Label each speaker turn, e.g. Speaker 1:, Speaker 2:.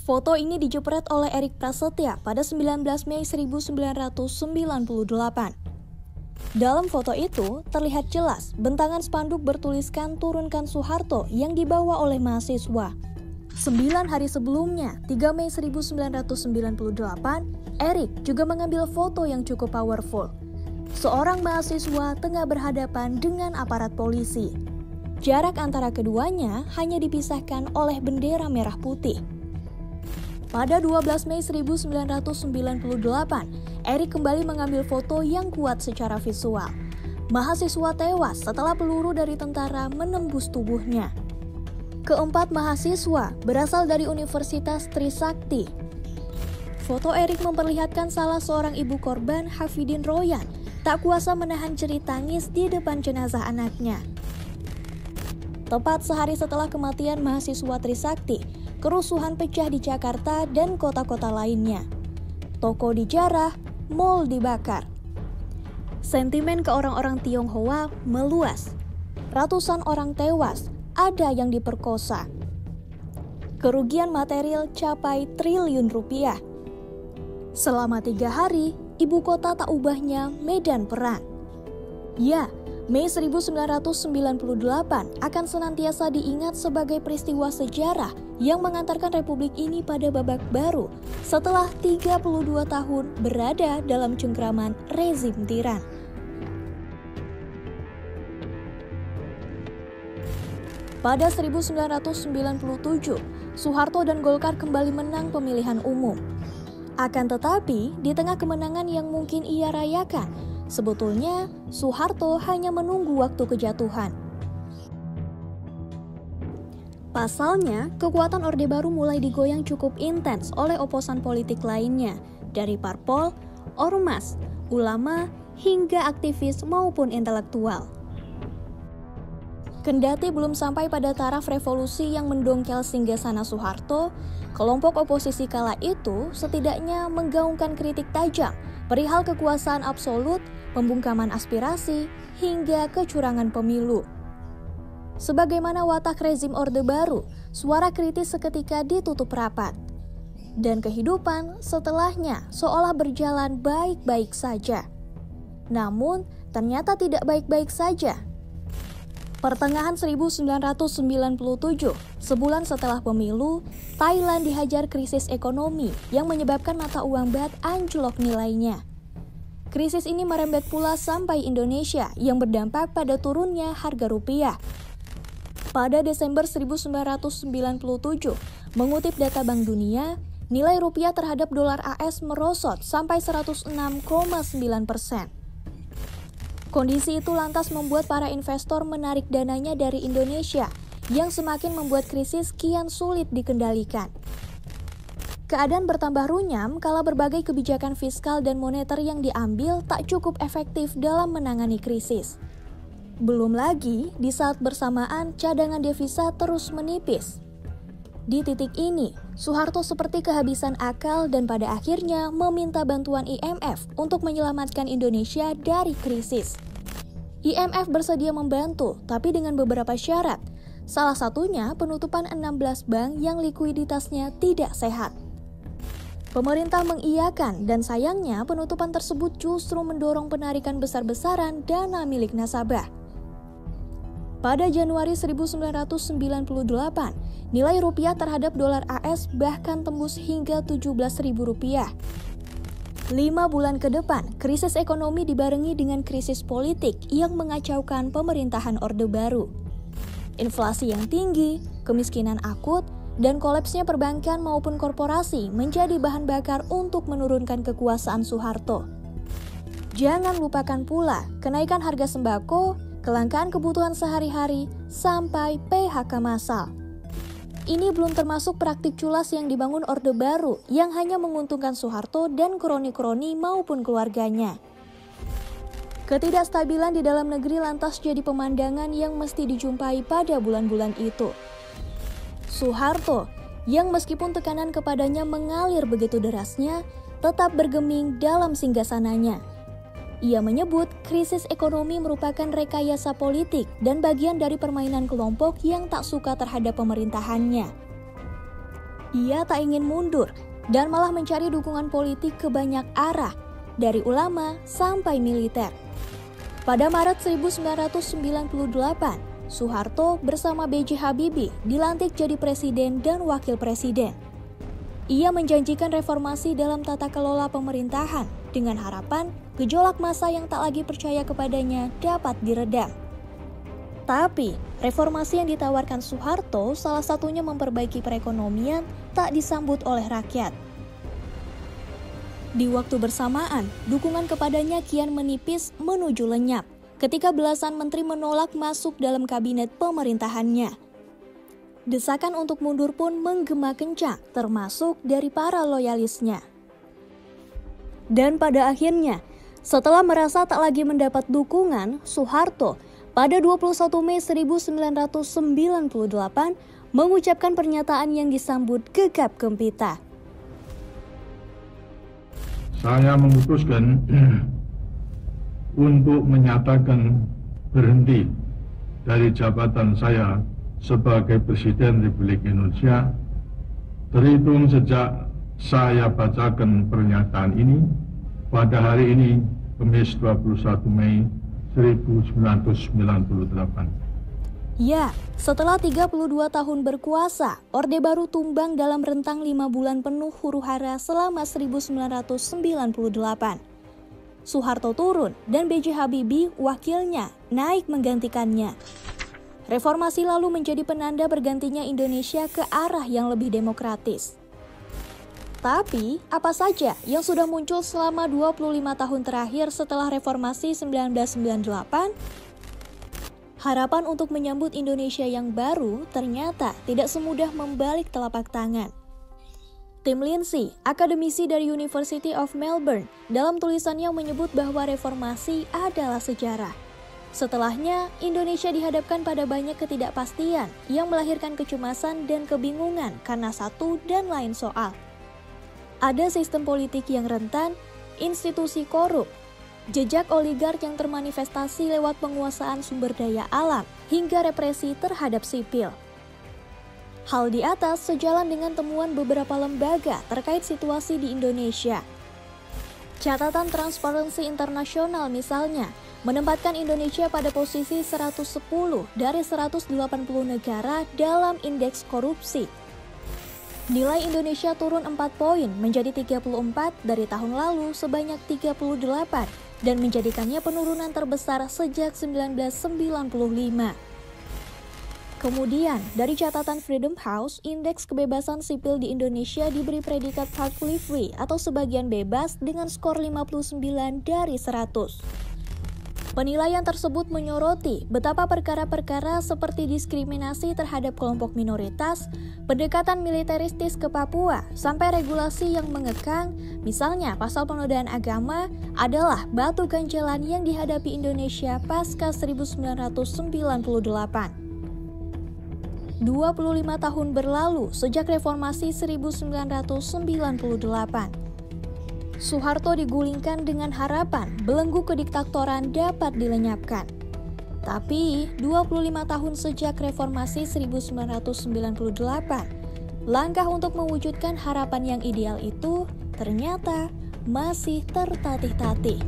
Speaker 1: Foto ini dijepret oleh Erik Prasetya pada 19 Mei 1998. Dalam foto itu, terlihat jelas bentangan spanduk bertuliskan "Turunkan Soeharto" yang dibawa oleh mahasiswa. 9 hari sebelumnya, 3 Mei 1998, Erik juga mengambil foto yang cukup powerful. Seorang mahasiswa tengah berhadapan dengan aparat polisi. Jarak antara keduanya hanya dipisahkan oleh bendera merah putih. Pada 12 Mei 1998, Erik kembali mengambil foto yang kuat secara visual. Mahasiswa tewas setelah peluru dari tentara menembus tubuhnya. Keempat mahasiswa berasal dari Universitas Trisakti. Foto Erik memperlihatkan salah seorang ibu korban, Hafidin Royan, tak kuasa menahan jerit tangis di depan jenazah anaknya. Tepat sehari setelah kematian mahasiswa Trisakti, kerusuhan pecah di Jakarta dan kota-kota lainnya. Toko dijarah, mal dibakar. Sentimen ke orang-orang Tionghoa meluas. Ratusan orang tewas, ada yang diperkosa. Kerugian material capai triliun rupiah. Selama 3 hari, ibu kota tak ubahnya medan perang. Ya, Mei 1998 akan senantiasa diingat sebagai peristiwa sejarah yang mengantarkan Republik ini pada babak baru setelah 32 tahun berada dalam cengkraman rezim tiran. Pada 1997, Soeharto dan Golkar kembali menang pemilihan umum. Akan tetapi, di tengah kemenangan yang mungkin ia rayakan, sebetulnya Soeharto hanya menunggu waktu kejatuhan. Pasalnya, kekuatan Orde Baru mulai digoyang cukup intens oleh oposan politik lainnya, dari parpol, ormas, ulama, hingga aktivis maupun intelektual. Kendati belum sampai pada taraf revolusi yang mendongkel singgasana Soeharto, kelompok oposisi kala itu setidaknya menggaungkan kritik tajam perihal kekuasaan absolut, pembungkaman aspirasi, hingga kecurangan pemilu. Sebagaimana watak rezim Orde Baru, suara kritis seketika ditutup rapat. Dan kehidupan setelahnya seolah berjalan baik-baik saja. Namun, ternyata tidak baik-baik saja. Pertengahan 1997, sebulan setelah pemilu, Thailand dihajar krisis ekonomi yang menyebabkan mata uang baht anjlok nilainya. Krisis ini merembet pula sampai Indonesia yang berdampak pada turunnya harga rupiah. Pada Desember 1997, mengutip data Bank Dunia, nilai rupiah terhadap dolar AS merosot sampai 106,9%. Kondisi itu lantas membuat para investor menarik dananya dari Indonesia, yang semakin membuat krisis kian sulit dikendalikan. Keadaan bertambah runyam kala berbagai kebijakan fiskal dan moneter yang diambil tak cukup efektif dalam menangani krisis. Belum lagi, di saat bersamaan cadangan devisa terus menipis. Di titik ini, Soeharto seperti kehabisan akal dan pada akhirnya meminta bantuan IMF untuk menyelamatkan Indonesia dari krisis. IMF bersedia membantu, tapi dengan beberapa syarat. Salah satunya penutupan 16 bank yang likuiditasnya tidak sehat. Pemerintah mengiyakan dan sayangnya penutupan tersebut justru mendorong penarikan besar-besaran dana milik nasabah. Pada Januari 1998, nilai rupiah terhadap dolar AS bahkan tembus hingga Rp17.000. 5 bulan ke depan, krisis ekonomi dibarengi dengan krisis politik yang mengacaukan pemerintahan Orde Baru. Inflasi yang tinggi, kemiskinan akut, dan kolapsnya perbankan maupun korporasi menjadi bahan bakar untuk menurunkan kekuasaan Soeharto. Jangan lupakan pula kenaikan harga sembako, kelangkaan kebutuhan sehari-hari, sampai PHK massal. Ini belum termasuk praktik culas yang dibangun Orde Baru yang hanya menguntungkan Soeharto dan kroni-kroni maupun keluarganya. Ketidakstabilan di dalam negeri lantas jadi pemandangan yang mesti dijumpai pada bulan-bulan itu. Soeharto, yang meskipun tekanan kepadanya mengalir begitu derasnya, tetap bergeming dalam singgasananya. Ia menyebut krisis ekonomi merupakan rekayasa politik dan bagian dari permainan kelompok yang tak suka terhadap pemerintahannya. Ia tak ingin mundur dan malah mencari dukungan politik ke banyak arah, dari ulama sampai militer. Pada Maret 1998, Soeharto bersama B.J. Habibie dilantik jadi presiden dan wakil presiden. Ia menjanjikan reformasi dalam tata kelola pemerintahan dengan harapan gejolak massa yang tak lagi percaya kepadanya dapat diredam. Tapi, reformasi yang ditawarkan Soeharto salah satunya memperbaiki perekonomian tak disambut oleh rakyat. Di waktu bersamaan, dukungan kepadanya kian menipis menuju lenyap ketika belasan menteri menolak masuk dalam kabinet pemerintahannya. Desakan untuk mundur pun menggema kencang, termasuk dari para loyalisnya. Dan pada akhirnya, setelah merasa tak lagi mendapat dukungan, Soeharto pada 21 Mei 1998 mengucapkan pernyataan yang disambut gegap gempita.
Speaker 2: Saya memutuskan untuk menyatakan berhenti dari jabatan saya sebagai Presiden Republik Indonesia terhitung sejak saya bacakan pernyataan ini pada hari ini, Kamis 21 Mei 1998.
Speaker 1: Ya, setelah 32 tahun berkuasa, Orde Baru tumbang dalam rentang 5 bulan penuh huru-hara selama 1998. Soeharto turun dan B.J. Habibie, wakilnya, naik menggantikannya. Reformasi lalu menjadi penanda bergantinya Indonesia ke arah yang lebih demokratis. Tapi, apa saja yang sudah muncul selama 25 tahun terakhir setelah reformasi 1998? Harapan untuk menyambut Indonesia yang baru ternyata tidak semudah membalik telapak tangan. Tim Lindsay, akademisi dari University of Melbourne, dalam tulisannya menyebut bahwa reformasi adalah sejarah. Setelahnya, Indonesia dihadapkan pada banyak ketidakpastian yang melahirkan kecemasan dan kebingungan karena satu dan lain soal. Ada sistem politik yang rentan, institusi korup, jejak oligark yang termanifestasi lewat penguasaan sumber daya alam, hingga represi terhadap sipil. Hal di atas sejalan dengan temuan beberapa lembaga terkait situasi di Indonesia. Catatan Transparency International misalnya, menempatkan Indonesia pada posisi 110 dari 180 negara dalam indeks korupsi. Nilai Indonesia turun 4 poin menjadi 34 dari tahun lalu sebanyak 38 dan menjadikannya penurunan terbesar sejak 1995. Kemudian, dari catatan Freedom House, indeks kebebasan sipil di Indonesia diberi predikat partly free atau sebagian bebas dengan skor 59 dari 100. Penilaian tersebut menyoroti betapa perkara-perkara seperti diskriminasi terhadap kelompok minoritas, pendekatan militeristis ke Papua, sampai regulasi yang mengekang, misalnya pasal penodaan agama, adalah batu ganjalan yang dihadapi Indonesia pasca 1998. 25 tahun berlalu sejak reformasi 1998. Soeharto digulingkan dengan harapan belenggu kediktatoran dapat dilenyapkan. Tapi, 25 tahun sejak reformasi 1998, langkah untuk mewujudkan harapan yang ideal itu ternyata masih tertatih-tatih.